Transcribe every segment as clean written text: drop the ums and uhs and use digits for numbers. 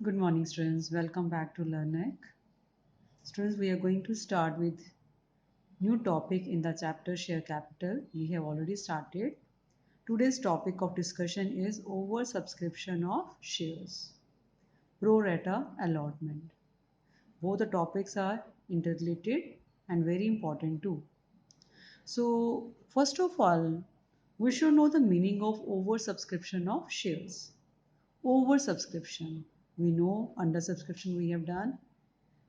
Good morning, students. Welcome back to LearnEC. Students, we are going to start with new topic in the chapter Share Capital. We have already started. Today's topic of discussion is oversubscription of shares, pro rata allotment. Both the topics are interrelated and very important too. So, first of all, we should know the meaning of oversubscription of shares. Oversubscription. We know under subscription we have done.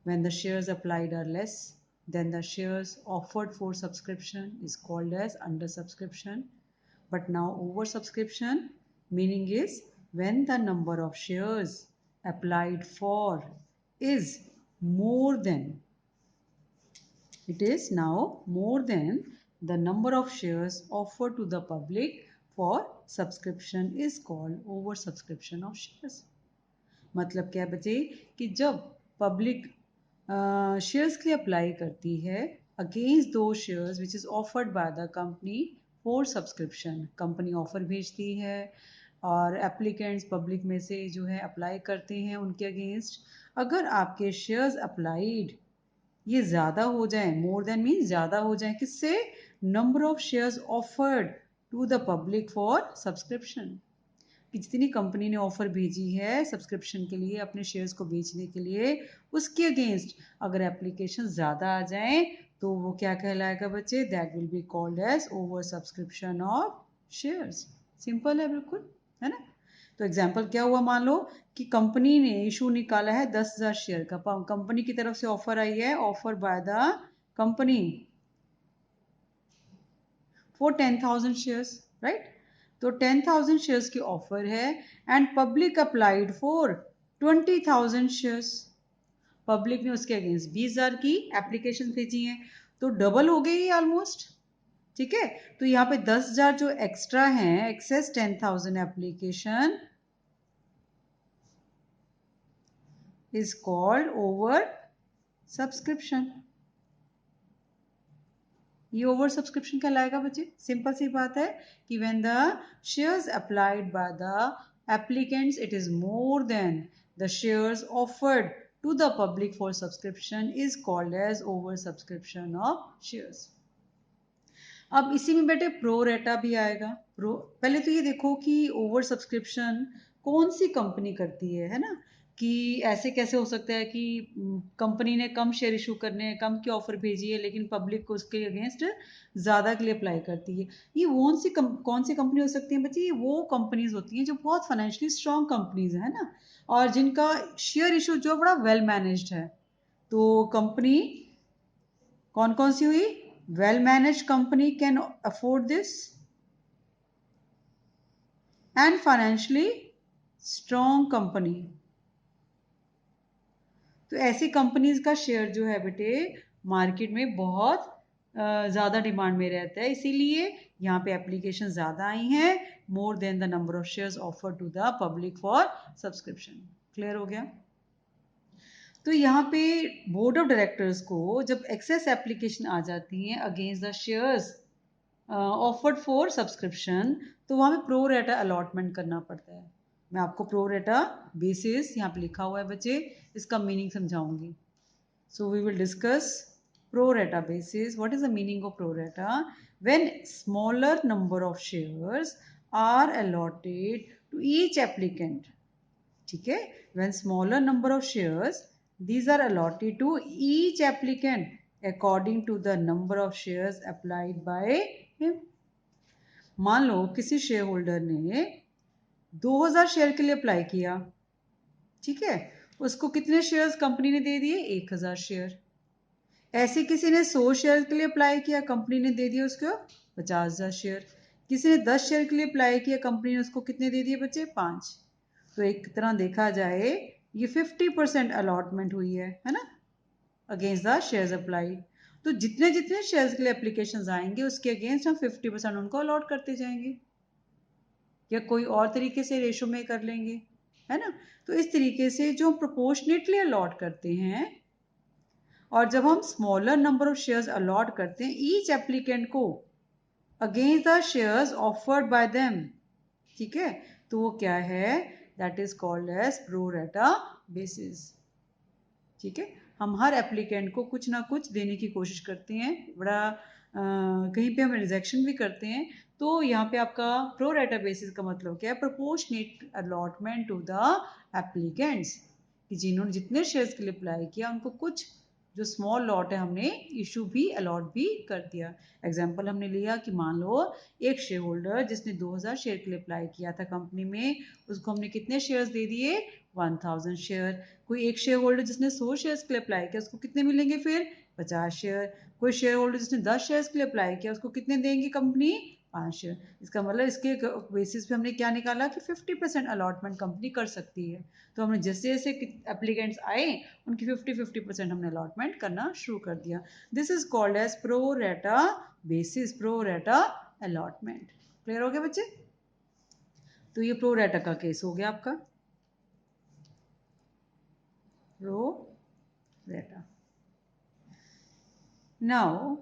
When the shares applied are less, then the shares offered for subscription is called as undersubscription. But now oversubscription meaning is when the number of shares applied for is more than, it is now more than the number of shares offered to the public for subscription is called oversubscription of shares. मतलब क्या बचे कि जब public shares के लिए apply करती है against दो shares which is offered by the company for subscription, company offer भेजती है और एप्लीकेंट्स पब्लिक में से जो है अप्लाई करते हैं उनके अगेंस्ट, अगर आपके शेयर्स अप्लाइड ये ज़्यादा हो जाए, मोर देन मीन्स ज़्यादा हो जाए, किससे? Number of shares offered to the public for subscription, कि जितनी कंपनी ने ऑफर भेजी है सब्सक्रिप्शन के लिए अपने शेयर्स को बेचने के लिए, उसके अगेंस्ट अगर एप्लीकेशन ज़्यादा आ जाए तो वो क्या कहलाएगा बच्चे? That will be called as over subscription of shares. Simple है बिल्कुल, है ना? तो एग्जाम्पल क्या हुआ, मान लो कि कंपनी ने इशू निकाला है 10,000 शेयर का, कंपनी की तरफ से ऑफर आई है, offer by the company for 10,000 shares, right? तो 10,000 शेयर्स की ऑफर है and public applied for 20,000 shares. Public ने उसके अगेंस्ट 20,000 की एप्लीकेशन भेजी है, तो डबल हो गई ऑलमोस्ट. ठीक है, तो यहाँ पे 10,000 जो एक्स्ट्रा है, excess 10,000 application is called over subscription. ये ओवर सब्सक्रिप्शन कहलाएगा बच्चे. सिंपल सी बात है कि when the shares applied by the applicants it is more than the shares offered to the public for subscription is called as over subscription of shares. अब इसी में बेटे प्रो रेटा भी आएगा. पहले तो ये देखो कि ओवर सब्सक्रिप्शन कौन सी कंपनी करती है ना? कि ऐसे कैसे हो सकता है कि कंपनी ने कम शेयर इशू करने, कम की ऑफर भेजी है लेकिन पब्लिक को उसके अगेंस्ट ज़्यादा के लिए अप्लाई करती है. ये कौन सी कंपनी हो सकती है बच्चे? ये वो कंपनीज होती हैं जो बहुत फाइनेंशियली स्ट्रॉन्ग कंपनीज है ना, और जिनका शेयर इशू जो बड़ा वेल मैनेज्ड है. तो कंपनी कौन कौन सी हुई? Well managed company can afford this and financially strong company. तो ऐसी कंपनीज का शेयर जो है बेटे मार्केट में बहुत ज़्यादा डिमांड में रहता है, इसीलिए यहाँ पे एप्लीकेशन ज़्यादा आई हैं, more than the number of shares offer to the public for subscription. Clear हो गया? तो यहाँ पे बोर्ड ऑफ डायरेक्टर्स को जब एक्सेस एप्लीकेशन आ जाती हैं against the shares offered for subscription, तो वहाँ पे प्रो रेटा अलॉटमेंट करना पड़ता है. मैं आपको प्रो रेटा बेसिस यहाँ पे लिखा हुआ है बच्चे, इसका मीनिंग समझाऊंगी. So we will discuss pro rata basis. What is the meaning of pro rata? When smaller number of shares are allotted to each applicant. ठीक है, when smaller number of shares these are allotted to each applicant according to the number of shares applied by him. मान लो किसी share holder ने 2000 share के लिए apply किया, ठीक है, उसको कितने शेयर्स कंपनी ने दे दिए? 1000 शेयर. ऐसे किसी ने 100 शेयर के लिए अप्लाई किया, कंपनी ने दे दिया उसको 50,000 शेयर. किसी ने 10 शेयर के लिए अप्लाई किया, कंपनी ने उसको कितने दे दिए बच्चे? 5. तो एक तरह देखा जाए ये 50% अलॉटमेंट हुई है ना, अगेंस्ट द शेयर्स अप्लाइड. तो जितने जितने शेयर्स के लिए एप्लीकेशन आएंगे उसके अगेंस्ट हम 50% उनको अलॉट करते जाएंगे, या कोई और तरीके से रेशो में कर लेंगे, है ना. तो इस तरीके से जो प्रोपोर्शनेटली अलॉट करते हैं, और जब हम smaller number of shares allot करते हैं ईच एप्लीकेंट को against the shares offered by them, ठीक है, तो वो क्या है that is called as pro rata basis. ठीक है, हम हर एप्लीकेंट को कुछ ना कुछ देने की कोशिश करते हैं, बड़ा कहीं पे हम रिजेक्शन भी करते हैं। तो यहाँ पे आपका प्रो रेटा बेसिस का मतलब क्या है, proportionate allotment to the applicants, कि जिन्होंने जितने शेयर्स के लिए अप्लाई किया उनको कुछ जो स्मॉल लॉट है हमने इशू भी अलॉट भी कर दिया। एग्जाम्पल हमने लिया कि मान लो एक शेयर होल्डर जिसने 2000 शेयर के लिए अप्लाई किया था कंपनी में, उसको हमने कितने शेयर्स दे दिए, 1000 शेयर। कोई एक शेयर होल्डर जिसने 100 शेयर्स के लिए अप्लाई किया उसको कितने मिलेंगे फिर, 50 शेयर। कोई शेयर होल्डर जिसने 10 शेयर्स के लिए अप्लाई किया उसको कितने देंगी कंपनी, 5 शेयर। इसका मतलब इसके बेसिस पे हमने क्या निकाला कि 50% अलॉटमेंट कंपनी कर सकती है। तो हमने जैसे जैसे एप्लीकेंट्स आए उनकी 50% हमने अलॉटमेंट करना शुरू कर दिया। This is called as pro rata basis, pro rata allotment. Clear हो गया बच्चे? तो ये प्रो रेटा का केस हो गया आपका, प्रो रेटा। Now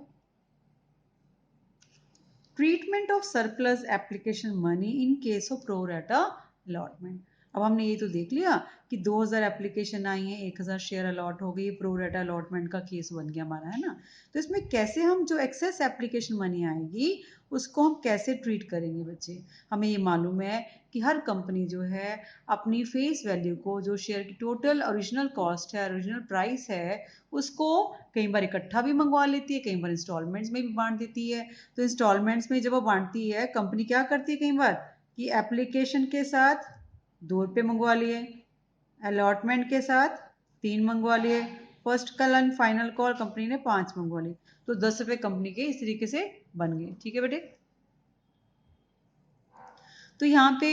treatment of surplus application money in case of pro rata allotment. अब हमने ये तो देख लिया कि 2000 एप्लीकेशन आई हैं, 1000 शेयर अलॉट हो गई, प्रो रेटा अलॉटमेंट का केस बन गया हमारा, है ना। तो इसमें कैसे हम जो एक्सेस एप्लीकेशन मनी आएगी उसको हम कैसे ट्रीट करेंगे बच्चे। हमें ये मालूम है कि हर कंपनी जो है अपनी फेस वैल्यू को, जो शेयर की टोटल ओरिजिनल कॉस्ट है, ओरिजिनल प्राइस है, उसको कई बार इकट्ठा भी मंगवा लेती है, कई बार इंस्टॉलमेंट्स में भी बांट देती है। तो इंस्टॉलमेंट्स में जब वो बांटती है कंपनी क्या करती है कई बार कि एप्लीकेशन के साथ 2 रुपये मंगवा लिए, अलॉटमेंट के साथ 3 मंगवा लिए, first call and final call company ने 5 मंगवा लिए, तो 10 रुपये कंपनी के इस तरीके से बन गए। ठीक है बेटे, तो यहाँ पे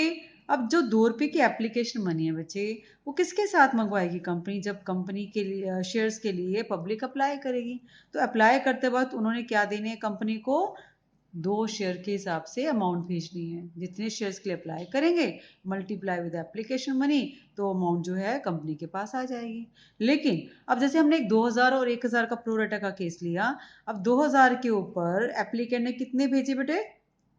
अब जो 2 रुपये की एप्लीकेशन मनी है बच्चे, वो किसके साथ मंगवाएगी कंपनी, जब कंपनी के लिए शेयर्स के लिए पब्लिक अप्लाई करेगी। तो अप्लाई करते वक्त उन्होंने क्या देने हैं कंपनी को, 2 शेयर के हिसाब से अमाउंट भेजनी है। जितने शेयर्स के लिए अप्लाई करेंगे मल्टीप्लाई विद एप्लीकेशन मनी, तो अमाउंट जो है कंपनी के पास आ जाएगी। लेकिन अब जैसे हमने एक 2000 और 1000 का प्रो रेटा का केस लिया, अब 2000 के ऊपर एप्लीकेंट ने कितने भेजे बेटे,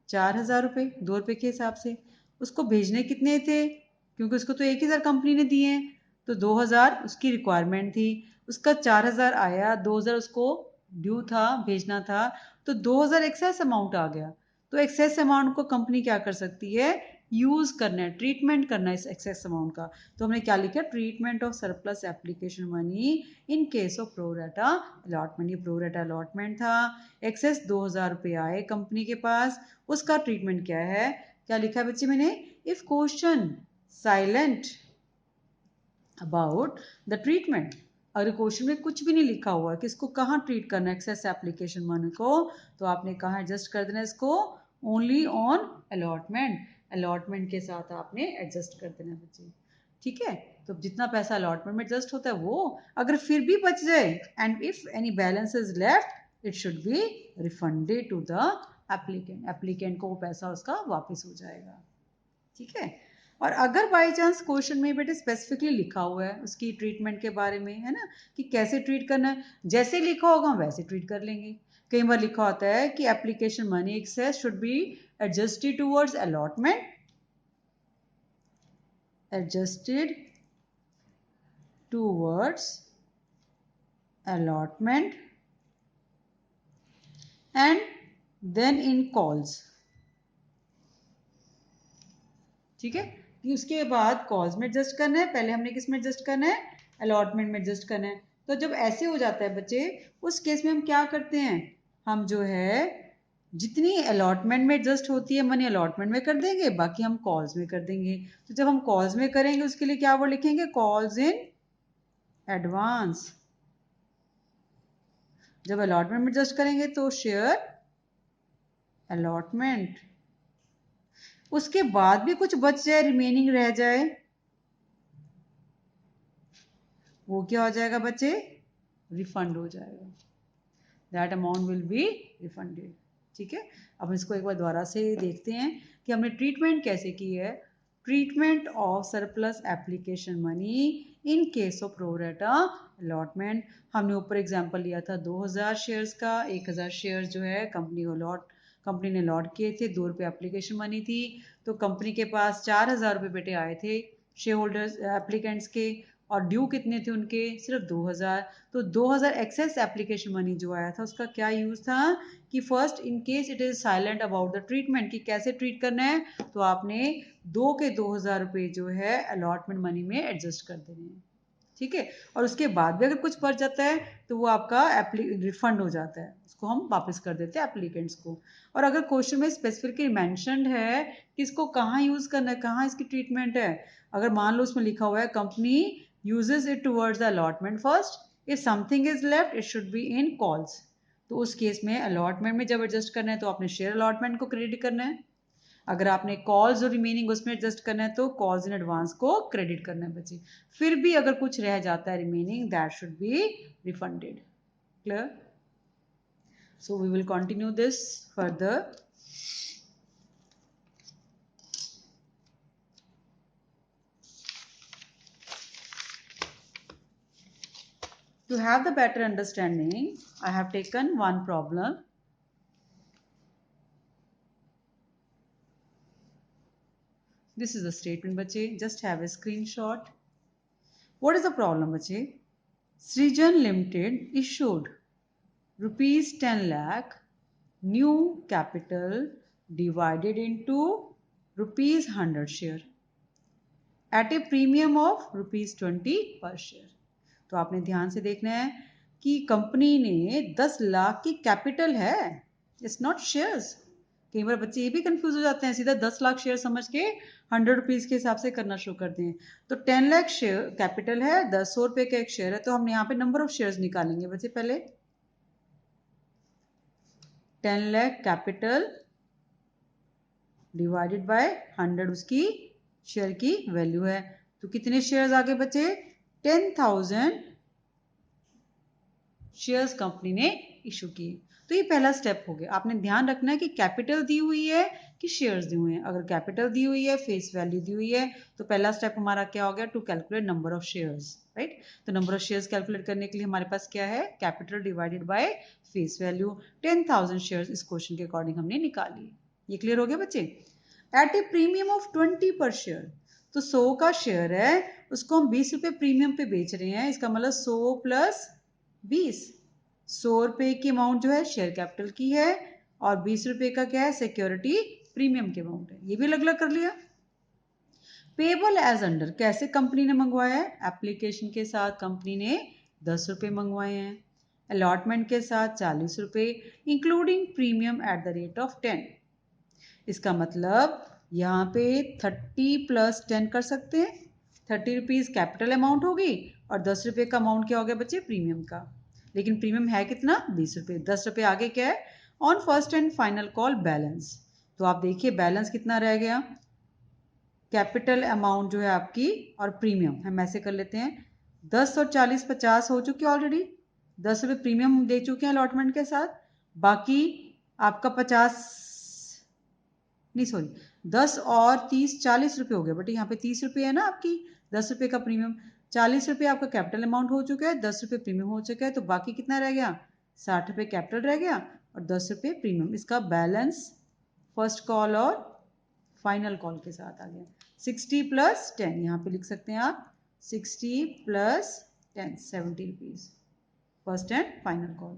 4000 रुपये, 2 रुपये के हिसाब से। उसको भेजने कितने थे, क्योंकि उसको तो 1000 कंपनी ने दिए हैं, तो 2000 उसकी रिक्वायरमेंट थी, उसका 4000 आया, 2000 उसको ड्यू था, भेजना था, तो 2000 एक्सेस अमाउंट आ गया। तो एक्सेस अमाउंट को कंपनी क्या कर सकती है, यूज करना है, ट्रीटमेंट करना है इस एक्सेस अमाउंट का। तो हमने क्या लिखा, treatment of surplus application money in case of pro rata allotment. ये प्रो रेटा अलॉटमेंट था, एक्सेस 2000 रुपये आए कंपनी के पास, उसका ट्रीटमेंट क्या है, क्या लिखा है बच्चे मैंने, if question silent about the treatment. अगर क्वेश्चन में कुछ भी नहीं लिखा हुआ कि इसको कहाँ ट्रीट करना है एक्सेस एप्लीकेशन मनी को, तो आपने कहाँ एडजस्ट कर देना इसको, ओनली ऑन अलॉटमेंट, अलॉटमेंट के साथ आपने एडजस्ट कर देना बच्चे। ठीक है, तो जितना पैसा अलॉटमेंट में एडजस्ट होता है वो, अगर फिर भी बच जाए and if any balance is left it should be refunded to the applicant, applicant को वो पैसा उसका वापस हो जाएगा। ठीक है, और अगर बाई चांस क्वेश्चन में बेटे स्पेसिफिकली लिखा हुआ है उसकी ट्रीटमेंट के बारे में, है ना, कि कैसे ट्रीट करना है, जैसे लिखा होगा हम वैसे ट्रीट कर लेंगे। कई बार लिखा होता है कि application money excess should be adjusted towards allotment, adjusted towards allotment and then in calls। ठीक है, कि उसके बाद कॉल्स में एडजस्ट करना है, पहले हमने किस में एडजस्ट करना है, अलॉटमेंट में एडजस्ट करना है। तो जब ऐसे हो जाता है बच्चे, उस केस में हम क्या करते हैं, हम जो है जितनी अलॉटमेंट में एडजस्ट होती है मनी अलॉटमेंट में कर देंगे, बाकी हम कॉल्स में कर देंगे। तो जब हम कॉल्स में करेंगे उसके लिए क्या वर्ड लिखेंगे, कॉल्स इन एडवांस। जब अलॉटमेंट में एडजस्ट करेंगे तो शेयर अलॉटमेंट, उसके बाद भी कुछ बच जाए, रिमेनिंग रह जाए, वो क्या हो जाएगा बच्चे, रिफंड हो जाएगा, that amount will be refunded. ठीक है, अब इसको एक बार दोबारा से देखते हैं कि हमने ट्रीटमेंट कैसे की है। Treatment of surplus application money in case of pro rata allotment. हमने ऊपर एग्जांपल लिया था 2000 शेयर्स का, 1000 शेयर्स जो है कंपनी ने लॉट किए थे, 2 रुपये एप्लीकेशन मनी थी, तो कंपनी के पास 4000 रुपये बेटे आए थे शेयर होल्डर्स एप्लीकेंट्स के, और ड्यू कितने थे उनके, सिर्फ 2000। तो 2000 एक्सेस एप्लीकेशन मनी जो आया था उसका क्या यूज था कि first in case it is silent about the treatment, कि कैसे ट्रीट करना है, तो आपने 2000 रुपये जो है अलॉटमेंट मनी में एडजस्ट कर देने हैं, ठीक है। और उसके बाद भी अगर कुछ बच जाता है तो वो आपका रिफंड हो जाता है, उसको हम वापस कर देते हैं एप्लीकेंट्स को। और अगर क्वेश्चन में स्पेसिफिकली मैंशनड है कि इसको कहाँ यूज करना है, कहाँ इसकी ट्रीटमेंट है, अगर मान लो उसमें लिखा हुआ है company uses it towards the allotment first, if something is left it should be in calls, तो उस केस में अलॉटमेंट में जब एडजस्ट करना है तो आपने शेयर अलॉटमेंट को क्रेडिट करना है, अगर आपने कॉल्स और रिमेनिंग उसमें एडजस्ट करना है तो कॉल्स इन एडवांस को क्रेडिट करना है बच्चे। फिर भी अगर कुछ रह जाता है remaining that should be refunded. Clear? So we will continue this further. To have the better understanding, I have taken one problem. This is a statement, bache. Just have a screenshot. What is the problem, bache? Srijan Limited issued rupees 10 lakh new capital divided into rupees 100 share at a premium of rupees 20 per share. तो आपने ध्यान से देखना है कि company ने 10 लाख की capital है, इट्स नॉट शेयर्स। कई बार बच्चे ये भी कंफ्यूज हो जाते हैं, सीधा 10 लाख शेयर समझ के 100 रुपीज के हिसाब से करना शुरू करते हैं। तो 10 लाख शेयर कैपिटल है, 100 रुपए का एक शेयर है, तो हम यहाँ पे नंबर ऑफ शेयर्स निकालेंगे बच्चे। पहले 10 लाख कैपिटल डिवाइडेड बाय 100 उसकी शेयर की वैल्यू है, तो कितने शेयर्स आगे बचे, 10,000 शेयर्स कंपनी ने इशू किए। तो ये पहला स्टेप हो गया। आपने ध्यान रखना है कि कैपिटल दी हुई है कि शेयर्स दी हुई हैं। अगर कैपिटल दी हुई है, फेस वैल्यू दी हुई है, तो पहला स्टेप हमारा क्या हो गया, to calculate number of shares, right. तो नंबर ऑफ शेयर्स कैलकुलेट करने के लिए हमारे पास क्या है, capital divided by face value. 10,000 shares इस क्वेश्चन के अकॉर्डिंग हमने निकाली। ये क्लियर हो गया बच्चे। एट ए प्रीमियम ऑफ 20 पर शेयर, तो 100 का शेयर है, उसको हम 20 रुपए प्रीमियम पे बेच रहे हैं, इसका मतलब 100 प्लस 20, 100 रुपए की अमाउंट जो है शेयर कैपिटल की है, और 20 रुपए का क्या है, सिक्योरिटी प्रीमियम के अमाउंट है। ये भी अलग अलग कर लिया। पेबल एज अंडर, कैसे कंपनी ने मंगवाया है, एप्लीकेशन के साथ कंपनी ने 10 रुपए मंगवाए हैं, अलॉटमेंट के साथ 40 रुपए, including premium at the rate of 10। इसका मतलब यहाँ पे 30 प्लस 10 कर सकते हैं, 30 रुपीज कैपिटल अमाउंट होगी, और 10 रुपए का अमाउंट क्या हो गया बच्चे, प्रीमियम का। लेकिन प्रीमियम है कितना, 20 रुपए, 10 रुपए आगे क्या है, on first and final call balance. तो आप देखिए बैलेंस कितना रह गया, कैपिटल अमाउंट जो है आपकी और प्रीमियम, हम ऐसे कर लेते हैं, 10 और 40 50 हो चुके ऑलरेडी, 10 रुपये प्रीमियम दे चुके हैं अलॉटमेंट के साथ, बाकी आपका 50, नहीं सॉरी, 10 और 30 40 रुपये हो गए, बट यहाँ पे 30 रुपये है ना आपकी, 10 रुपये का प्रीमियम, 40 रुपये आपका कैपिटल अमाउंट हो चुका है, 10 रुपये प्रीमियम हो चुका है, तो बाकी कितना रह गया, 60 रुपये कैपिटल रह गया और 10 रुपये प्रीमियम। इसका बैलेंस फर्स्ट कॉल और फाइनल कॉल के साथ आ गया। 60 प्लस 10, यहाँ पे लिख सकते हैं आप, 60 plus 10 70 rupees first and final call.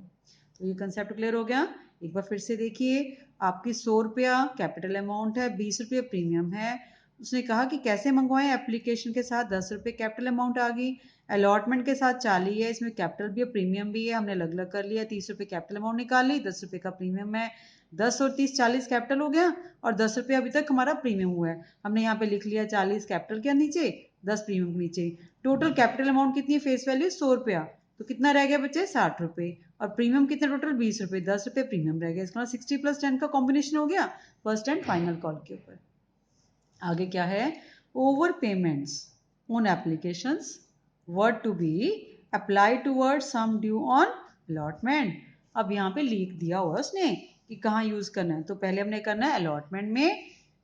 तो ये कंसेप्ट क्लियर हो गया। एक बार फिर से देखिए, आपकी 100 रुपया कैपिटल अमाउंट है, 20 रुपये प्रीमियम है, उसने कहा कि कैसे मंगवाएं, एप्लीकेशन के साथ 10 रुपये कैपिटल अमाउंट आ गई, अलॉटमेंट के साथ 40 है, इसमें कैपिटल भी है प्रीमियम भी है, हमने अलग अलग कर लिया, 30 रुपये कैपिटल अमाउंट निकाल ली, 10 रुपये का प्रीमियम है, 10 और 30 40 कैपिटल हो गया, और 10 रुपये अभी तक हमारा प्रीमियम हुआ है, हमने यहाँ पे लिख लिया 40 कैपिटल के नीचे, 10 प्रीमियम के नीचे। टोटल कैपिटल अमाउंट कितनी है, फेस वैल्यू 100 रुपया, तो कितना रह गया बच्चे, 60 रुपये, और प्रीमियम कितना टोटल 20 रुपये, 10 रुपये प्रीमियम रह गया, इसका 60 प्लस 10 का कॉम्बिनेशन हो गया फर्स्ट एंड फाइनल कॉल के ऊपर। आगे क्या है, over payments on applications were to be apply toward sum due on allotment. अब यहाँ पे लिख दिया हुआ उसने कि कहाँ यूज करना है, तो पहले हमने करना है अलॉटमेंट में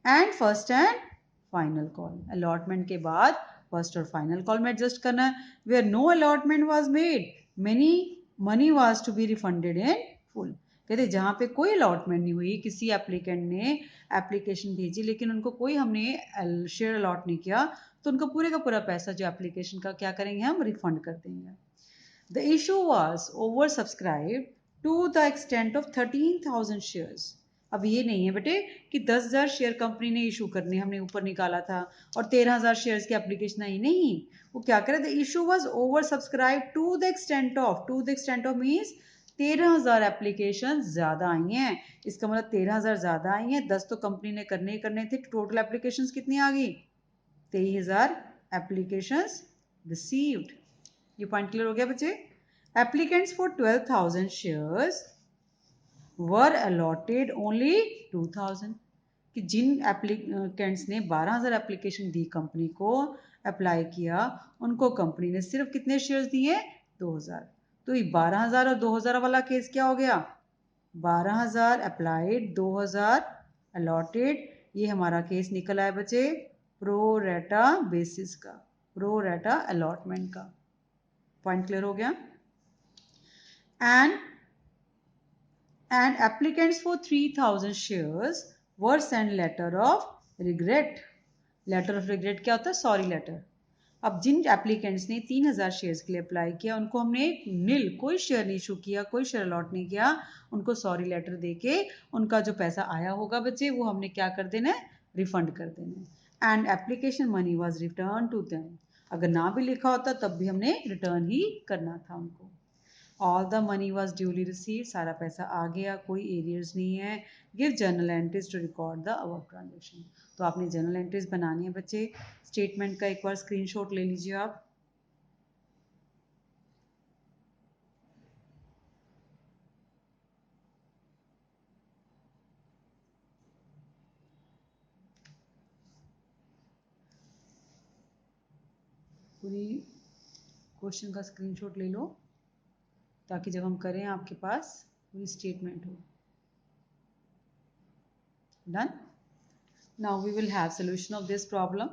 and first and final call, allotment के बाद फर्स्ट और फाइनल कॉल में एडजस्ट करना है। Where no allotment was made, many money was to be refunded in full. कहते जहाँ पे कोई अलॉटमेंट नहीं हुई, किसी एप्लीकेंट ने एप्लीकेशन भेजी लेकिन उनको कोई हमने शेयर अलॉट नहीं किया, तो उनका पूरे का पूरा पैसा जो एप्लीकेशन का क्या करेंगे, हम रिफंड कर देंगे। The issue was over subscribe to the extent of 13,000 shares. अब ये नहीं है बेटे कि 10,000 शेयर कंपनी ने इशू करने हमने ऊपर निकाला था और 13,000 शेयर्स की एप्लीकेशन आई, नहीं। वो क्या करे, the issue was over subscribe to the extent of means 13,000 application ज्यादा आई हैं। इसका मतलब 13,000 ज्यादा आई हैं, 10 तो कंपनी ने करने ही करने थे। टोटल एप्लीकेशन कितनी आ गई, 23,000 एप्लीकेशन रिसीव्ड। ये पॉइंट क्लियर हो गया बच्चे। Applicants for 12,000 shares were allotted only 2,000, कि जिन एप्लीकेंट्स ने 12,000 एप्लीकेशन दी कंपनी को, अप्लाई किया, उनको कंपनी ने सिर्फ कितने शेयर्स दिए, 2,000। तो ये 12,000 और 2,000 वाला केस क्या हो गया, 12,000 अप्लाइड, 2,000 अलॉटेड। ये हमारा केस निकल आया बच्चे प्रो रेटा बेसिस का, प्रो रेटा अलॉटमेंट का। पॉइंट क्लियर हो गया। And applicants for 3,000 shares were sent letter of regret. Letter of regret क्या होता है, सॉरी लेटर। अब जिन एप्लीकेंट्स ने 3,000 शेयर्स के लिए अप्लाई किया, उनको हमने नील कोई शेयर नहीं इशू किया, कोई शेयर अलॉट नहीं किया, उनको सॉरी लेटर देके उनका जो पैसा आया होगा बच्चे, वो हमने क्या कर देना है, रिफंड कर देना है। And application money was return to them. अगर ना भी लिखा होता तब भी हमने रिटर्न ही करना था उनको। All the money was duly receive, सारा पैसा आ गया, कोई एरियर्स नहीं है। Give journal entries to record the above transaction. तो आपने जर्नल एंट्रीज बनानी है बच्चे। स्टेटमेंट का एक बार स्क्रीनशॉट ले लीजिए आप। पूरी क्वेश्चन का स्क्रीनशॉट ले लो ताकि जब हम करें आपके पास पूरी स्टेटमेंट हो। Done. Now we will have solution of this problem.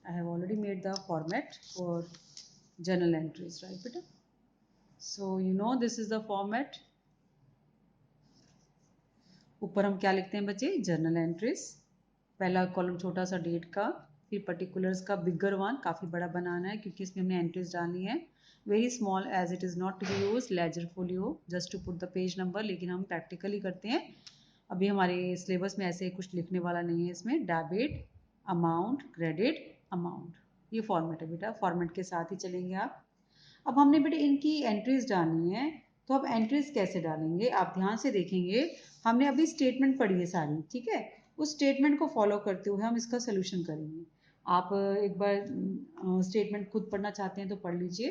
I have already made the format for journal entries, right beta? So you know this is the format. ऊपर हम क्या लिखते हैं बच्चे, जर्नल एंट्रीज। पहला कॉलम छोटा सा डेट का, फिर पर्टिकुलर्स का बिगर वन, काफ़ी बड़ा बनाना है क्योंकि इसमें हमने एंट्रीज डालनी है। Very small as it is not to be use ledger folio just to put the page number, लेकिन हम प्रैक्टिकली करते हैं। अभी हमारे सिलेबस में ऐसे कुछ लिखने वाला नहीं है। इसमें डेबिट अमाउंट, क्रेडिट अमाउंट, ये फॉर्मेट है बेटा, फॉर्मेट के साथ ही चलेंगे आप। अब हमने बेटा इनकी एंट्रीज डालनी है, तो अब एंट्रीज कैसे डालेंगे, आप ध्यान से देखेंगे। हमने अभी स्टेटमेंट पढ़ी है सारी, ठीक है। उस स्टेटमेंट को फॉलो करते हुए हम इसका सोल्यूशन करेंगे। आप एक बार स्टेटमेंट खुद पढ़ना चाहते हैं तो पढ़ लीजिए,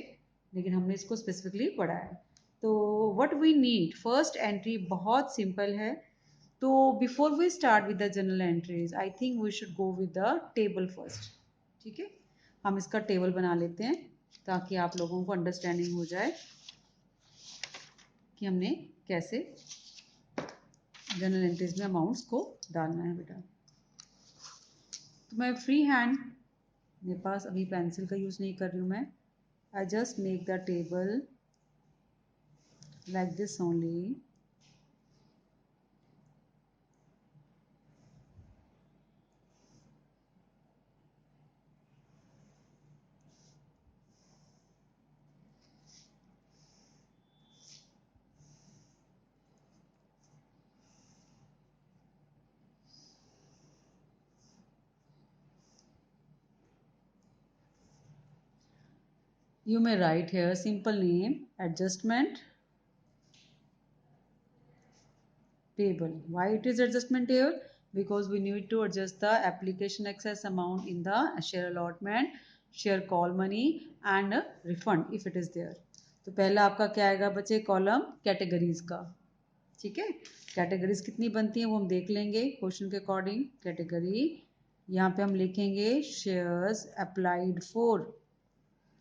लेकिन हमने इसको स्पेसिफिकली पढ़ा है। तो what we need, first entry बहुत सिंपल है। तो before we start with the general entries, I think we should go with the table first, ठीक है। हम इसका टेबल बना लेते हैं ताकि आप लोगों को अंडरस्टैंडिंग हो जाए कि हमने कैसे जनरल एंट्रीज में अमाउंट्स को डालना है बेटा। तो मैं फ्री हैंड, मेरे पास अभी पेंसिल का यूज़ नहीं कर रही हूँ मैं। I just make the table like this only. You may write here simple name adjustment table. Why it is adjustment table? Because we need to adjust the application excess amount in the share allotment, share call money and refund if it is there. तो पहला आपका क्या आएगा बच्चे, column categories का, ठीक है। Categories कितनी बनती हैं वो हम देख लेंगे क्वेश्चन के अकॉर्डिंग। कैटेगरी यहाँ पे हम लिखेंगे शेयर्स अप्लाइड फॉर,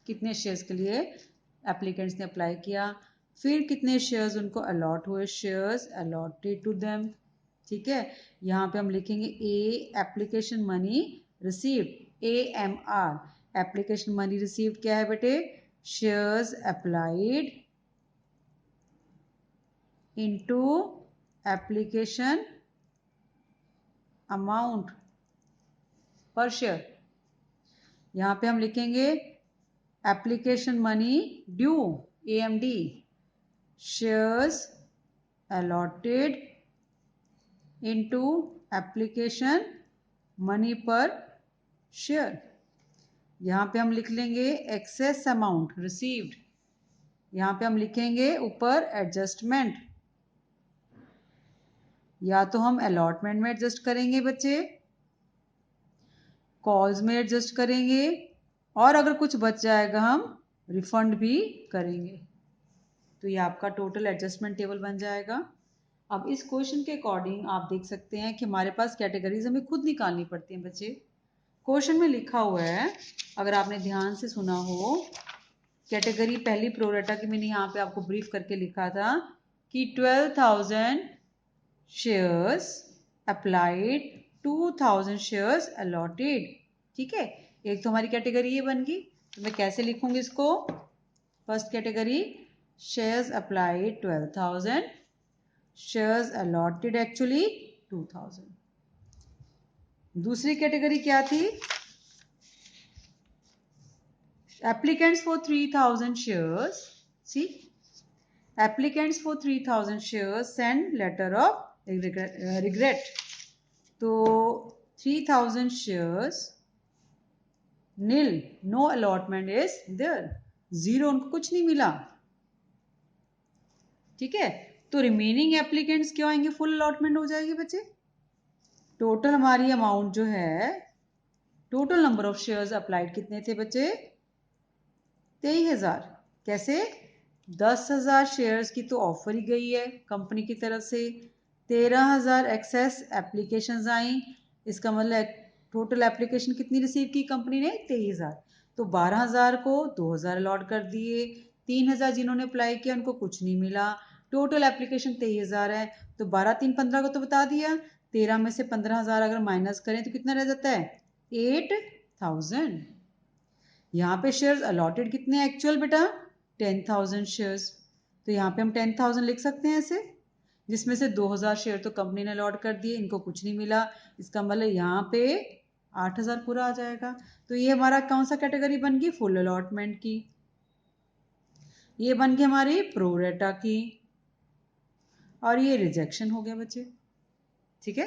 कितने शेयर्स के लिए एप्लीकेंट्स ने अप्लाई किया, फिर कितने शेयर्स उनको अलॉट हुए, शेयर्स अलॉटेड टू देम, ठीक है। यहाँ पे हम लिखेंगे a application money received, AMR application money received क्या है बेटे, shares applied into application amount per share. यहाँ पे हम लिखेंगे application money due AMD, shares allotted into application money per share. यहाँ पे हम लिख लेंगे एक्सेस अमाउंट रिसीव्ड, यहाँ पे हम लिखेंगे ऊपर एडजस्टमेंट, या तो हम अलॉटमेंट में एडजस्ट करेंगे बच्चे, कॉल्स में एडजस्ट करेंगे, और अगर कुछ बच जाएगा हम रिफंड भी करेंगे। तो ये आपका टोटल एडजस्टमेंट टेबल बन जाएगा। अब इस क्वेश्चन के अकॉर्डिंग आप देख सकते हैं कि हमारे पास कैटेगरीज हमें खुद निकालनी पड़ती हैं बच्चे। क्वेश्चन में लिखा हुआ है, अगर आपने ध्यान से सुना हो, कैटेगरी पहली प्रोरेटा की मैंने यहाँ पे आपको ब्रीफ करके लिखा था कि 12,000 शेयर्स अप्लाइड, 2,000 शेयर्स अलॉटेड। ठीक है, एक तो हमारी कैटेगरी ये बन गई। तो मैं कैसे लिखूंगी इसको, first category shares applied 12,000, shares allotted actually 2,000। दूसरी कैटेगरी क्या थी, applicants for 3,000 shares, see applicants for 3,000 shares send letter of regret। तो 3,000 shares nil, no allotment is there, zero, उनको कुछ नहीं मिला। ठीक है, तो रिमेनिंग एप्लीकेंट्स क्यों आएंगे, फुल अलॉटमेंट हो जाएगी बच्चे। टोटल हमारी अमाउंट जो है, total number of shares applied कितने थे बच्चे, 23,000। कैसे, 10,000 शेयर्स की तो ऑफर ही गई है कंपनी की तरफ से, 13,000 एक्सेस एप्लीकेशंस आई, इसका मतलब टोटल एप्लीकेशन कितनी रिसीव की कंपनी ने, 23,000। तो 12,000 को 2,000 अलॉट कर दिए, 3,000 जिन्होंने अप्लाई किया उनको कुछ नहीं मिला, टोटल एप्लीकेशन 23,000 है। तो 12 3 15 को तो बता दिया, 13 में से 15,000 अगर माइनस करें तो कितना रह जाता है, 8,000। यहाँ पे शेयर्स अलॉटेड कितने एक्चुअल बेटा, 10,000 शेयर्स। तो यहाँ पे हम 10,000 लिख सकते हैं ऐसे, जिसमें से 2,000 शेयर तो कंपनी ने अलॉट कर दिए, इनको कुछ नहीं मिला, इसका मतलब यहाँ पे 8,000 पूरा आ जाएगा। तो ये हमारा कौन सा कैटेगरी बन गई, फुल अलॉटमेंट की। ये बन गई हमारी प्रोरेटा की, और ये रिजेक्शन हो गया बच्चे। ठीक है,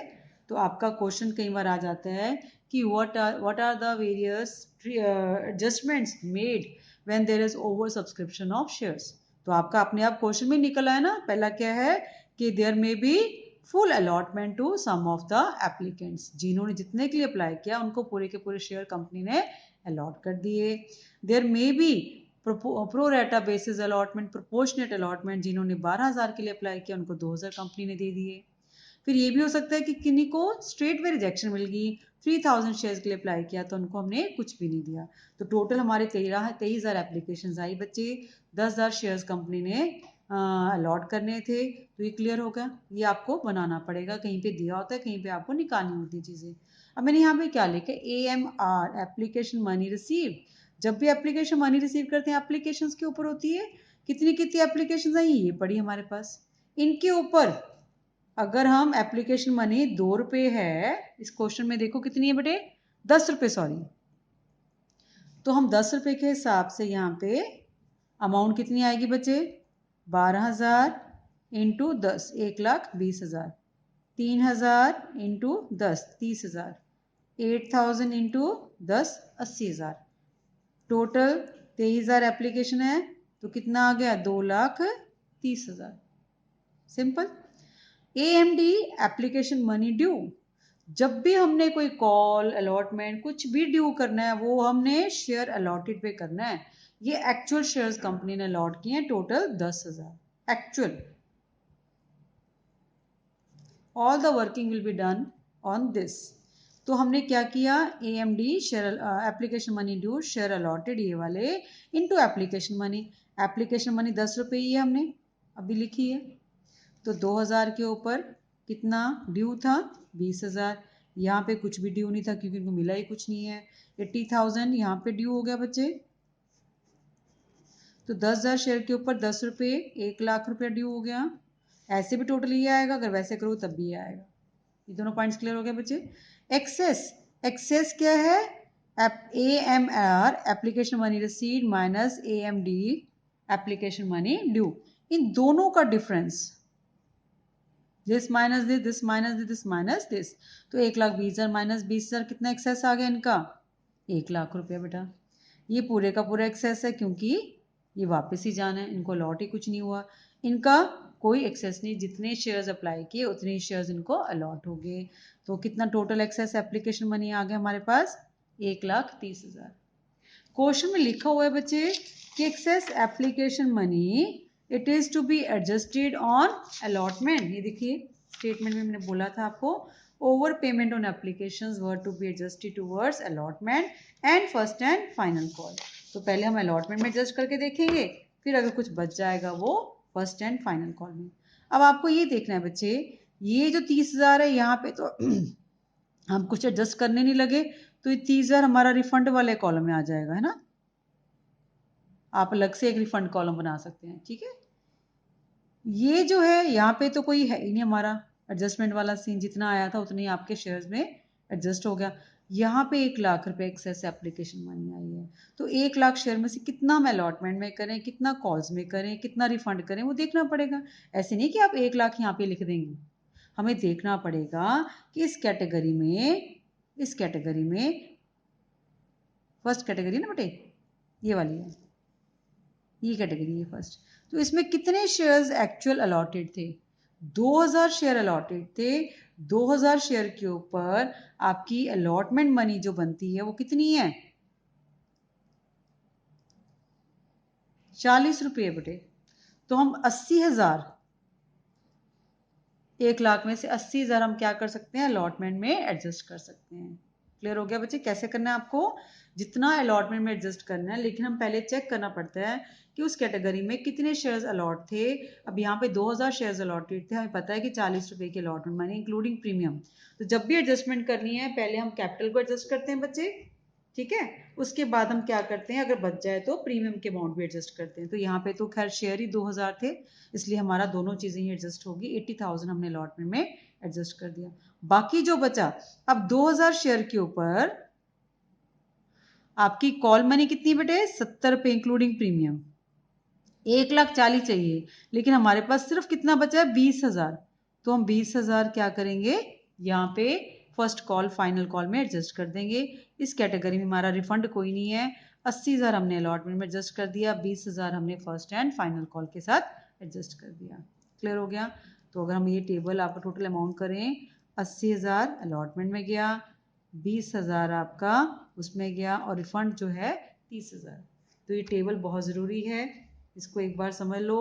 तो आपका क्वेश्चन कई बार आ जाता है कि what are the various adjustments made when there is over subscription of shares। तो आपका अपने आप क्वेश्चन में निकल आया ना, पहला क्या है कि there may be full allotment to some of the applicants, जिन्होंने जितने के लिए अप्लाई किया उनको पूरे के पूरे शेयर कंपनी ने अलॉट कर दिए। there may be pro rata basis allotment, proportionate allotment, जिन्होंने 12,000 के लिए अप्लाई किया उनको 2,000 कंपनी ने दे दिए। फिर ये भी हो सकता है कि किन्हीं को स्ट्रेट वे रिजेक्शन मिल गई, 3,000 शेयर्स के लिए अप्लाई किया तो उनको हमने कुछ भी नहीं दिया। तो टोटल हमारे 23,000 एप्लीकेशंस आई बच्चे, 10,000 शेयर्स कंपनी ने अलॉट करने थे। तो ये क्लियर होगा, ये आपको बनाना पड़ेगा, कहीं पे दिया होता है, कहीं पे आपको निकालनी होती है चीज़ें। अब मैंने यहाँ पे क्या लिखा, AMR एप्लीकेशन मनी रिसीव। जब भी एप्लीकेशन मनी रिसीव करते हैं, एप्लीकेशंस के ऊपर होती है, कितनी कितनी एप्लीकेशंस आई ये पड़ी हमारे पास, इनके ऊपर अगर हम एप्लीकेशन मनी 2 रुपये है, इस क्वेश्चन में देखो कितनी है बेटे, 10 रुपये, सॉरी। तो हम 10 रुपये के हिसाब से यहाँ पे अमाउंट कितनी आएगी बच्चे, 12,000 into 10, 1,20,000, 3,000 into 10, 30,000, 8,000 into 10, 80,000। Total 23,000 application है, तो कितना आ गया, 2,30,000। Simple. AMD application money due, जब भी हमने कोई कॉल अलॉटमेंट कुछ भी ड्यू करना है वो हमने शेयर अलॉटेड पे करना है। ये एक्चुअल शेयर्स कंपनी ने अलॉट किए हैं, total 10,000 actual. All the working will be done on this. तो हमने क्या किया, AMD share application money due share allotted ये वाले into application money. Application money 10 रुपये ही है, हमने अभी लिखी है। तो 2,000 के ऊपर कितना ड्यू था, 20,000, यहाँ पे कुछ भी ड्यू नहीं था क्योंकि इनको मिला ही कुछ नहीं है। 80,000 यहाँ पे ड्यू हो गया बच्चे, तो 10,000 शेयर के ऊपर 10 रुपये, 1 लाख रुपया ड्यू हो गया। ऐसे भी टोटल ये आएगा, अगर वैसे करो तब भी ये आएगा। ये दोनों पॉइंट्स क्लियर हो गए बच्चे। एक्सेस, एक्सेस क्या है? AMR application money received minus AMD application money due. इन दोनों का difference, this minus this, this minus this, this minus this, तो 1,20,000 माइनस 20,000 कितना एक्सेस आ गया इनका? 1 लाख रुपया बेटा। ये पूरे का पूरा एक्सेस है क्योंकि ये वापस ही जाना है, इनको अलॉट ही कुछ नहीं हुआ, इनका कोई एक्सेस नहीं, जितने शेयर्स अप्लाई किए उतने ही शेयर्स इनको अलॉट हो गए। तो कितना टोटल एक्सेस एप्लीकेशन मनी आ गया हमारे पास? 1,30,000। क्वेश्चन में लिखा हुआ है बच्चे कि excess application money it is to be adjusted on allotment. ये देखिए स्टेटमेंट में मैंने बोला था आपको, over payment on applications were to be adjusted towards allotment and first and final call. तो पहले हम अलॉटमेंट में एडजस्ट करके देखेंगे, फिर अगर कुछ बच जाएगा वो फर्स्ट एंड फाइनल कॉल में। अब आपको ये देखना है बच्चे, ये जो 30,000 है यहाँ पे तो हम कुछ एडजस्ट करने नहीं लगे, तो ये 30,000 हमारा रिफंड वाले कॉलम में आ जाएगा, है ना। आप अलग से एक रिफंड कॉलम बना सकते हैं, ठीक है। ये जो है यहाँ पे तो कोई है ही नहीं हमारा एडजस्टमेंट वाला सीन, जितना आया था उतने ही आपके शेयर्स में एडजस्ट हो गया। यहाँ पे 1 लाख रुपए एक्सेस एप्लीकेशन मनी आई है, तो 1 लाख शेयर में से कितना हम अलॉटमेंट में करें, कितना कॉल्स में करें, कितना रिफंड करें, वो देखना पड़ेगा। ऐसे नहीं कि आप 1 लाख यहाँ पे लिख देंगे, हमें देखना पड़ेगा कि इस कैटेगरी में फर्स्ट कैटेगरी ना बेटे, ये वाली है, ये कैटेगरी है फर्स्ट, तो इसमें कितने शेयर्स एक्चुअल अलॉटेड थे? 2,000 शेयर अलॉटेड थे। 2,000 शेयर के ऊपर आपकी अलॉटमेंट मनी जो बनती है वो कितनी है? 40 रुपये बेटे। तो हम 80,000, 1 लाख में से 80,000 हम क्या कर सकते हैं? अलॉटमेंट में एडजस्ट कर सकते हैं। क्लियर हो गया बच्चे? कैसे करना है आपको? जितना अलॉटमेंट में एडजस्ट करना है, लेकिन हम पहले चेक करना पड़ता है कि उस कैटेगरी में कितने शेयर्स अलॉट थे। अब यहाँ पे 2,000 शेयर्स अलॉटेड थे, हमें पता है कि 40 रुपये की अलॉटमेंट मनी इंक्लूडिंग प्रीमियम। तो जब भी एडजस्टमेंट करनी है पहले हम कैपिटल को एडजस्ट करते हैं बच्चे, ठीक है। उसके बाद हम क्या करते हैं, अगर बच जाए तो प्रीमियम के अमाउंट भी एडजस्ट करते हैं। तो यहाँ पे तो खैर शेयर ही 2,000 थे, इसलिए हमारा दोनों चीज़ें ही एडजस्ट होगी। 80,000 हमने अलॉटमेंट में एडजस्ट कर दिया। बाकी जो बचा, अब 2,000 शेयर के ऊपर आपकी कॉल मनी कितनी बेटे? 70 रुपये इंक्लूडिंग प्रीमियम। 1,40,000 चाहिए, लेकिन हमारे पास सिर्फ कितना बचा है? 20,000। तो हम 20,000 क्या करेंगे, यहाँ पे फर्स्ट कॉल फाइनल कॉल में एडजस्ट कर देंगे। इस कैटेगरी में हमारा रिफंड कोई नहीं है। 80,000 हमने अलॉटमेंट में एडजस्ट कर दिया, 20,000 हमने फर्स्ट एंड फाइनल कॉल के साथ एडजस्ट कर दिया। क्लियर हो गया? तो अगर हम ये टेबल आपका टोटल अमाउंट करें, 80,000 अलॉटमेंट में गया, 20,000 आपका उसमें गया, और रिफंड जो है 30,000। तो ये टेबल बहुत ज़रूरी है, इसको एक बार समझ लो।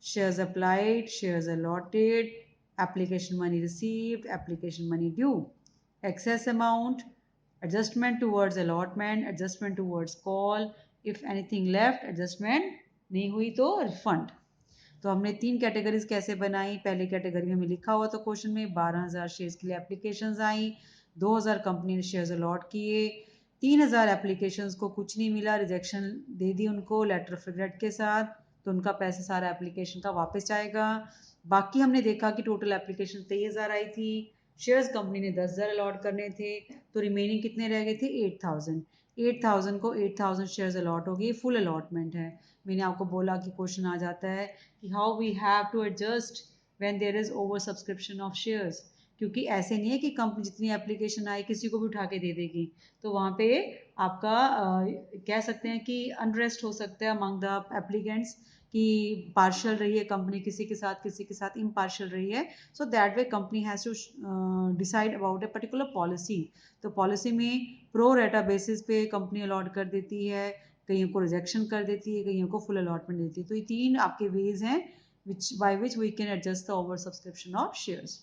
Shares applied, shares allotted, application money received, application money due, excess amount, adjustment towards allotment, adjustment towards call, if anything left, adjustment नहीं हुई तो रिफंड। तो हमने 3 कैटेगरीज कैसे बनाई। पहले कैटेगरी में लिखा हुआ था क्वेश्चन में 12,000 शेयर्स के लिए एप्लीकेशंस आई, 2,000 कंपनी ने शेयर्स अलॉट किए, 3,000 एप्लीकेशंस को कुछ नहीं मिला, रिजेक्शन दे दी उनको लेटर ऑफ रिग्रेट के साथ, तो उनका पैसा सारा एप्लीकेशन का वापस आएगा। बाकी हमने देखा कि टोटल एप्लीकेशन 23,000 आई थी, शेयर्स कंपनी ने 10,000 अलॉट करने थे, तो रिमेनिंग कितने रह गए थे? 8,000। 8,000 को 8,000 शेयर्स अलॉट हो गई, फुल अलॉटमेंट है। मैंने आपको बोला कि क्वेश्चन आ जाता है कि how we have to adjust when there is over subscription of shares, क्योंकि ऐसे नहीं है कि कंपनी जितनी एप्लीकेशन आई किसी को भी उठा के दे देगी, तो वहाँ पे आपका कह सकते हैं कि अनरेस्ट हो सकता है अमंग द एप्लीकेंट्स, कि पार्शियल रही है कंपनी किसी के साथ इम्पार्शियल रही है। So that way company has to decide about a particular policy. तो पॉलिसी में प्रो रेटा बेसिस पे कंपनी अलॉट कर देती है, कईयों को रिजेक्शन कर देती है, कईयों को फुल अलॉटमेंट देती है। तो ये 3 आपके वेज हैं by which we can adjust the over subscription of shares.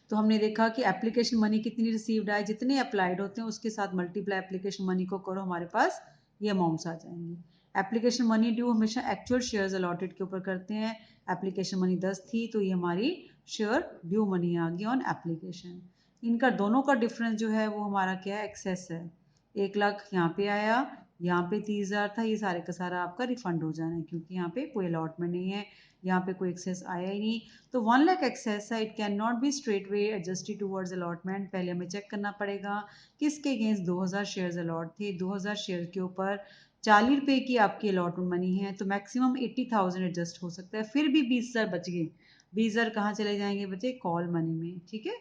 तो हमने देखा कि एप्लीकेशन मनी कितनी रिसीव्ड आए, जितने अप्लाइड होते हैं उसके साथ मल्टीप्लाई एप्लीकेशन मनी को करो, हमारे पास ये अमाउंट्स आ जाएंगे। एप्लीकेशन मनी ड्यू हमेशा एक्चुअल शेयर्स अलॉटेड के ऊपर करते हैं। एप्लीकेशन मनी 10 थी, तो ये हमारी शेयर ड्यू मनी आ गई ऑन एप्लीकेशन। इनका दोनों का डिफरेंस जो है वो हमारा क्या है, एक्सेस है। 1 लाख यहाँ पे आया, यहाँ पे 30,000 था, ये सारे का सारा आपका रिफंड हो जाना है क्योंकि यहाँ पे कोई अलॉटमेंट नहीं है, यहाँ पे कोई एक्सेस आया ही नहीं। तो 1 लाख एक्सेस है, it can not be straight way adjusted towards allotment. पहले हमें चेक करना पड़ेगा किसके अगेंस्ट 2,000 शेयर्स अलॉट थे। 2,000 शेयर के ऊपर 40 रुपये की आपकी अलॉटमेंट मनी है, तो मैक्सिमम 80,000 एडजस्ट हो सकता है। फिर भी 20,000 बच गए। 20,000 कहाँ चले जाएंगे बच्चे, कॉल मनी में। ठीक है,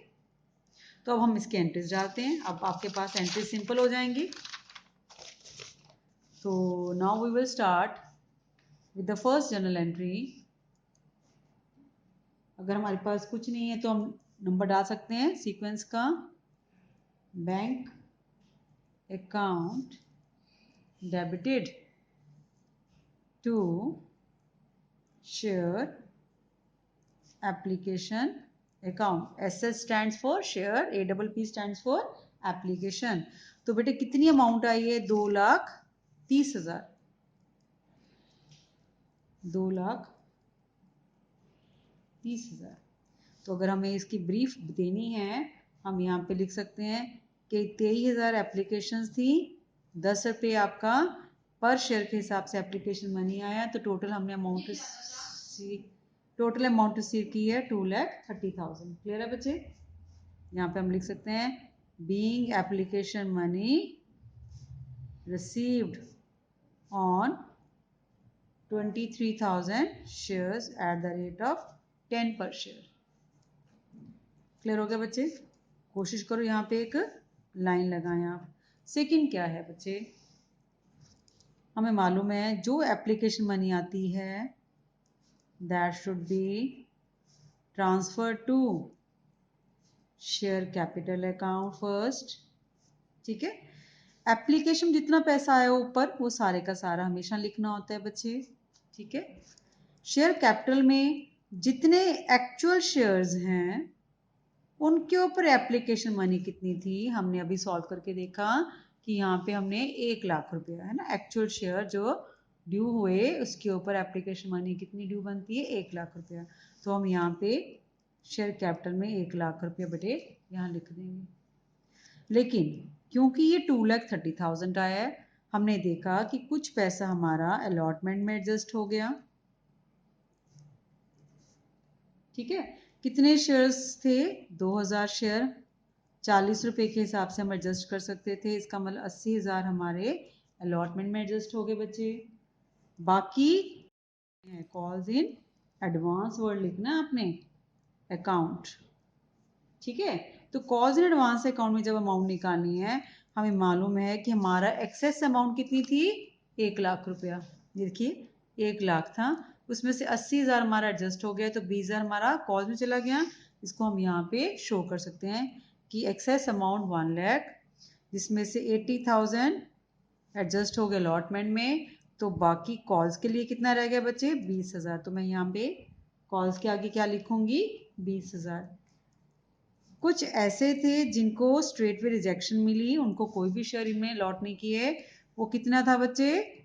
तो अब हम इसके एंट्रीज डालते हैं। अब आपके पास एंट्री सिंपल हो जाएंगी। तो now we will start with the first journal entry. अगर हमारे पास कुछ नहीं है तो हम नंबर डाल सकते हैं सीक्वेंस का। Bank account debited to share application account. SS stands for share, APP stands for application. तो बेटे कितनी अमाउंट आई है, 2,30,000। 2,30,000। तो अगर हमें इसकी ब्रीफ देनी है, हम यहाँ पे लिख सकते हैं कि 23,000 एप्लीकेशंस थी, 10 रुपये आपका पर शेयर के हिसाब से एप्लीकेशन मनी आया। तो टोटल हमने टोटल अमाउंट रिसीव की है 2,30,000। क्लियर है बच्चे? यहाँ पे हम लिख सकते हैं being application money received on 23,000 shares at the rate of 10 per share। Clear हो गया बच्चे? कोशिश करो यहाँ पे एक लाइन लगाएं आप। सेकंड क्या है बच्चे, हमें मालूम है जो एप्लीकेशन मनी आती है that should be transfer to share capital account first. ठीक है, एप्लीकेशन जितना पैसा आया ऊपर वो सारे का सारा हमेशा लिखना होता है बच्चे। ठीक है, शेयर कैपिटल में जितने एक्चुअल शेयर्स हैं उनके ऊपर एप्लीकेशन मनी कितनी थी, हमने अभी सॉल्व करके देखा कि यहाँ पे हमने 1 लाख रुपया है ना, एक्चुअल शेयर जो ड्यू हुए उसके ऊपर एप्लीकेशन मनी कितनी ड्यू बनती है, 1 लाख रुपया। तो हम यहाँ पे शेयर कैपिटल में 1 लाख रुपया बटे यहाँ लिख देंगे। लेकिन क्योंकि ये 2,30,000 आया है, हमने देखा कि कुछ पैसा हमारा अलॉटमेंट में एडजस्ट हो गया। ठीक है, कितने शेयर्स थे, 2,000 शेयर, 40 रुपए के हिसाब से हम एडजस्ट कर सकते थे। इसका मतलब 80,000 हमारे अलॉटमेंट में एडजस्ट हो गए बच्चे। बाकी कॉल्स इन एडवांस वर्ड लिखना आपने अकाउंट। ठीक है, तो कॉल्स इन एडवांस अकाउंट में जब अमाउंट निकालनी है, हमें मालूम है कि हमारा एक्सेस अमाउंट कितनी थी, 1 लाख रुपया। देखिए 1 लाख था, उसमें से 80,000 हमारा एडजस्ट हो गया, तो 20,000 हमारा कॉल्स में चला गया। इसको हम यहाँ पे शो कर सकते हैं कि एक्सेस अमाउंट 1 लाख, जिसमें से 80,000 एडजस्ट हो गया अलॉटमेंट में, तो बाकी कॉल्स के लिए कितना रह गया बच्चे, 20,000। तो मैं यहाँ पे कॉल्स के आगे क्या लिखूंगी, 20,000। कुछ ऐसे थे जिनको स्ट्रेट वे रिजेक्शन मिली, उनको कोई भी शेयर में अलॉट नहीं किए, वो कितना था बच्चे,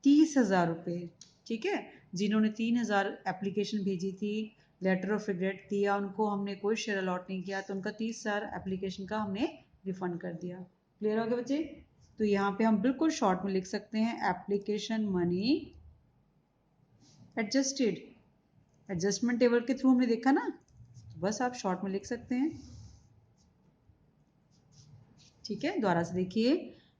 30,000 रुपये। ठीक है, जिन्होंने 3,000 एप्लीकेशन भेजी थी, लेटर ऑफ रिग्रेट दिया, उनको हमने कोई शेयर अलॉट नहीं किया, तो उनका 30,000 एप्लीकेशन का हमने रिफंड कर दिया। क्लियर हो गया बच्चे? तो यहाँ पे हम बिल्कुल शॉर्ट में लिख सकते हैं application money adjusted. Adjustment table के थ्रू हमने देखा ना, तो बस आप शॉर्ट में लिख सकते हैं। ठीक है, दोबारा से देखिए,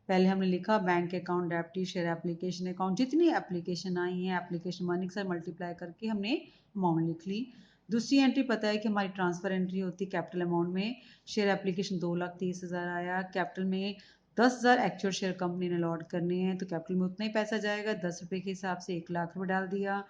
पहले हमने लिखा bank account deputy share application account, जितनी एप्लीकेशन आई हैं एप्लीकेशन मनी से मल्टीप्लाई करके हमने अमाउंट लिख ली। दूसरी एंट्री पता है कि हमारी ट्रांसफर एंट्री होती है कैपिटल अमाउंट में। शेयर एप्लीकेशन 2,30,000 आया, कैपिटल में 10,000 एक्चुअल शेयर कंपनी ने अलॉट करने हैं, तो कैपिटल में उतना ही पैसा जाएगा, 10 रुपये के हिसाब से 1 लाख रुपये डाल दिया।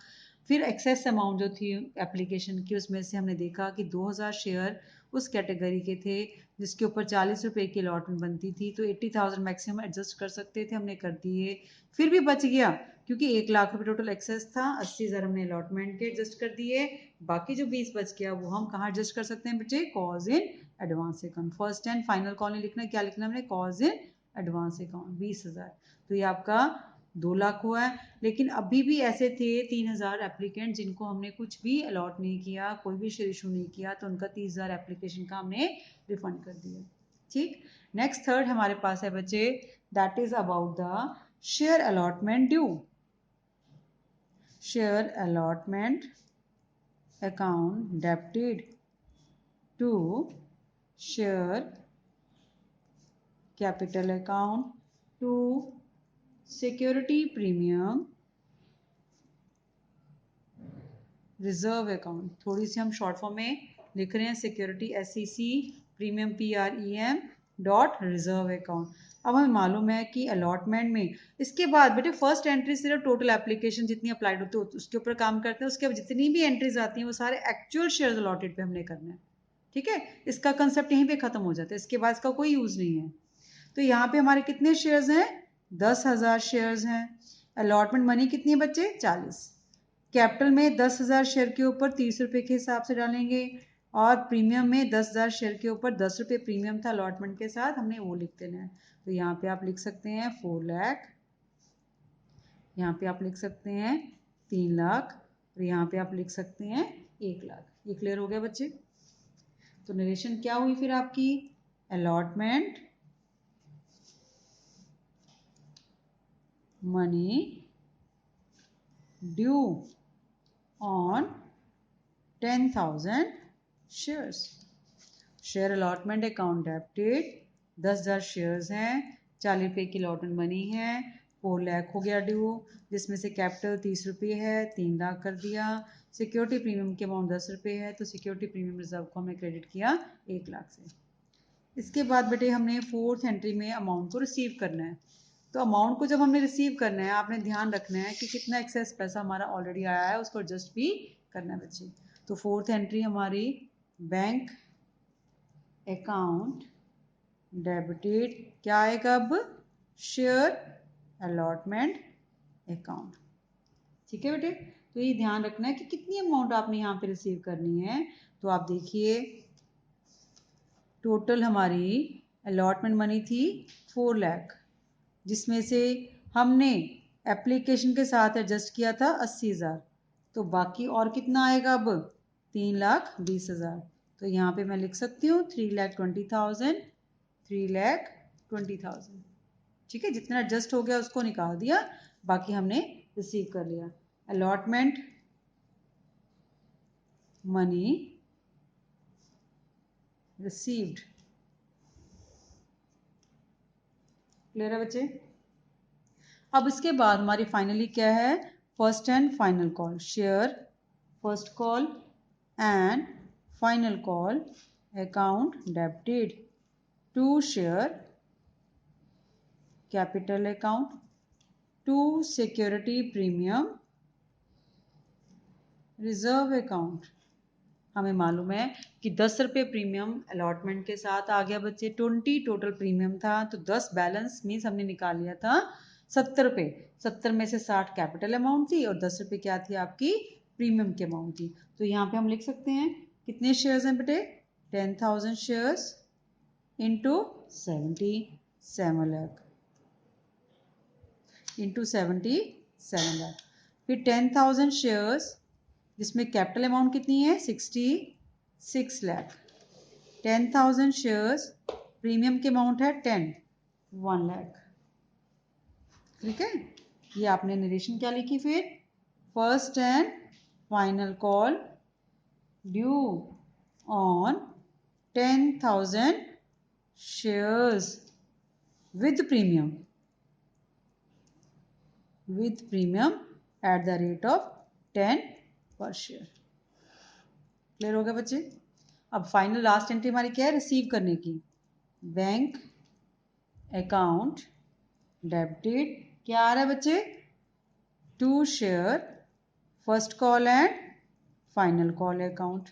फिर एक्सेस अमाउंट जो थी एप्लीकेशन की, उसमें से हमने देखा कि 2,000 शेयर उस कैटेगरी के थे जिसके ऊपर 40 रुपए की अलॉटमेंट बनती थी, तो 80,000 मैक्सिमम एडजस्ट कर सकते थे, हमने कर दिए। फिर भी बच गया क्योंकि 1 लाख रुपए टोटल एक्सेस था, 80,000 हमने अलॉटमेंट के एडजस्ट कर दिए। बाकी जो 20 बच गया वो हम कहाँ एडजस्ट कर सकते हैं बच्चे, cause in advance account. First and final call नहीं लिखना, क्या लिखना हमने, कॉज इन एडवांस अकाउंट 20,000। तो ये आपका 2 लाख हुआ है। लेकिन अभी भी ऐसे थे 3,000 एप्लीकेंट जिनको हमने कुछ भी अलॉट नहीं किया, कोई भी शेयर इशू नहीं किया, तो उनका 30,000 एप्लीकेशन का हमने रिफंड कर दिया। ठीक, नेक्स्ट थर्ड हमारे पास है बच्चे, that is about the share allotment due. Share allotment account debited to share capital account to security premium reserve account. थोड़ी सी हम शॉर्ट फॉर्म में लिख रहे हैं, security SEC, premium PREM dot reserve account. अब हमें मालूम है कि अलॉटमेंट में इसके बाद बेटे फर्स्ट एंट्री सिर्फ टोटल एप्लीकेशन जितनी अप्लाइड होती है उसके ऊपर काम करते हैं, उसके बाद जितनी भी एंट्रीज आती हैं वो सारे एक्चुअल शेयर्स अलॉटेड पे हमने करना है। ठीक है, इसका कंसेप्ट यहीं पे खत्म हो जाता है, इसके बाद इसका कोई यूज नहीं है। तो यहाँ पे हमारे कितने शेयर्स हैं? 10,000 शेयर्स हैं। अलॉटमेंट मनी कितनी है बच्चे? 40। कैपिटल में 10,000 शेयर के ऊपर 30 रुपए के हिसाब से डालेंगे, और प्रीमियम में 10,000 शेयर के ऊपर 10 रुपए प्रीमियम था अलॉटमेंट के साथ, हमने वो लिख देना है। तो यहाँ पे आप लिख सकते हैं 4 लाख, यहाँ पे आप लिख सकते हैं 3 लाख, और यहाँ पे आप लिख सकते हैं 1 लाख। ये क्लियर हो गया बच्चे? तो नरेशन क्या हुई फिर आपकी? Allotment money due on 10,000 shares. Share allotment account debited, 10,000 shares हैं, 40 रुपये की अलॉटमेंट मनी है, 4 लाख हो गया ड्यू, जिसमें से कैपिटल 30 रुपये है, 3 लाख कर दिया। सिक्योरिटी प्रीमियम की अमाउंट 10 रुपये है, तो सिक्योरिटी प्रीमियम रिजर्व को हमने क्रेडिट किया 1 लाख से। इसके बाद बेटे हमने फोर्थ एंट्री में अमाउंट को रिसीव करना है। तो अमाउंट को जब हमने रिसीव करना है, आपने ध्यान रखना है कि कितना एक्सेस पैसा हमारा ऑलरेडी आया है उसको एडजस्ट भी करना है बच्चे। तो फोर्थ एंट्री हमारी बैंक अकाउंट डेबिटेड, क्या आएगा अब? Share allotment account. ठीक है बेटे, तो ये ध्यान रखना है कि कितनी अमाउंट आपने यहाँ पे रिसीव करनी है। तो आप देखिए टोटल हमारी अलॉटमेंट मनी थी 4 लाख, जिसमें से हमने एप्लीकेशन के साथ एडजस्ट किया था 80,000, तो बाकी और कितना आएगा अब? 3,20,000। तो यहाँ पे मैं लिख सकती हूँ 3,20,000, 3,20,000। ठीक है, जितना एडजस्ट हो गया उसको निकाल दिया, बाकी हमने रिसीव कर लिया। Allotment money received. क्लियर है बच्चे? अब इसके बाद हमारी फाइनली क्या है? First and final call. Share first call and final call account debited to share capital account to security premium reserve account. हमें मालूम है कि 10 रुपये प्रीमियम अलॉटमेंट के साथ आ गया बच्चे, 20 टोटल प्रीमियम था, तो 10 बैलेंस मीन्स हमने निकाल लिया था 70 रुपये। 70 में से 60 कैपिटल अमाउंट थी और 10 रुपये क्या थी आपकी? प्रीमियम की अमाउंट थी। तो यहाँ पे हम लिख सकते हैं कितने शेयर्स हैं बेटे? 10,000 shares into 77 lakh, into 77 lakh. फिर 10,000 शेयर्स जिसमें कैपिटल अमाउंट कितनी है? 66 लाख। 10,000 शेयर्स प्रीमियम की अमाउंट है 1 लाख। ठीक है, ये आपने नरेशन क्या लिखी फिर? First and final call due on 10,000 shares with premium at the rate of 10 पर शेयर। क्लियर हो गया बच्चे? अब फाइनल लास्ट एंट्री हमारी क्या है? रिसीव करने की। बैंक अकाउंट डेबिटेड, क्या आ रहा है बच्चे? To share first call and final call account.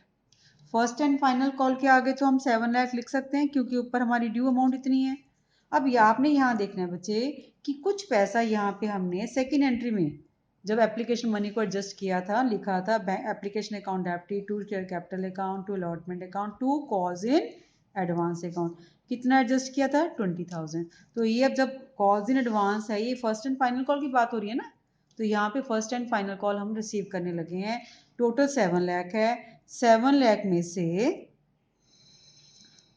First and final call के आगे तो हम 7 लाख लिख सकते हैं क्योंकि ऊपर हमारी ड्यू अमाउंट इतनी है। अब ये आपने यहाँ देखना है बच्चे कि कुछ पैसा यहाँ पे हमने सेकेंड एंट्री में जब एप्लीकेशन मनी को एडजस्ट किया था, लिखा था application account debited to share capital account to allotment account to calls in advance account. कितना एडजस्ट किया था 20,000। तो ये अब जब कॉल्स इन एडवांस है, ये फर्स्ट एंड फाइनल कॉल की बात हो रही है ना, तो यहाँ पे फर्स्ट एंड फाइनल कॉल हम रिसीव करने लगे हैं। टोटल 7 लाख है, 7 लाख में से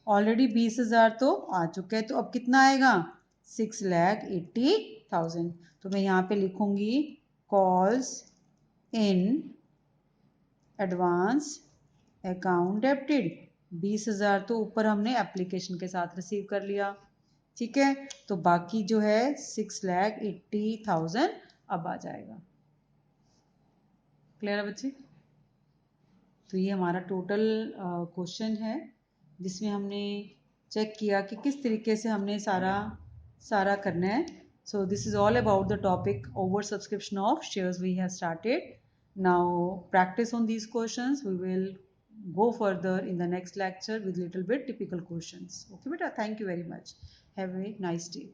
ऑलरेडी 20,000 तो आ चुका है, तो अब कितना आएगा 6,80,000। तो मैं यहाँ पे लिखूंगी calls in advance account debited. 20,000 तो ऊपर हमने एप्लीकेशन के साथ रिसीव कर लिया, ठीक है। तो बाकी जो है 6,80,000 अब आ जाएगा। क्लियर है बच्चे? तो ये हमारा टोटल क्वेश्चन है जिसमें हमने चेक किया कि किस तरीके से हमने सारा सारा करना है। So this is all about the topic over subscription of shares we have started. Now practice on these questions. We will go further in the next lecture with little bit typical questions. Okay beta, thank you very much. Have a nice day.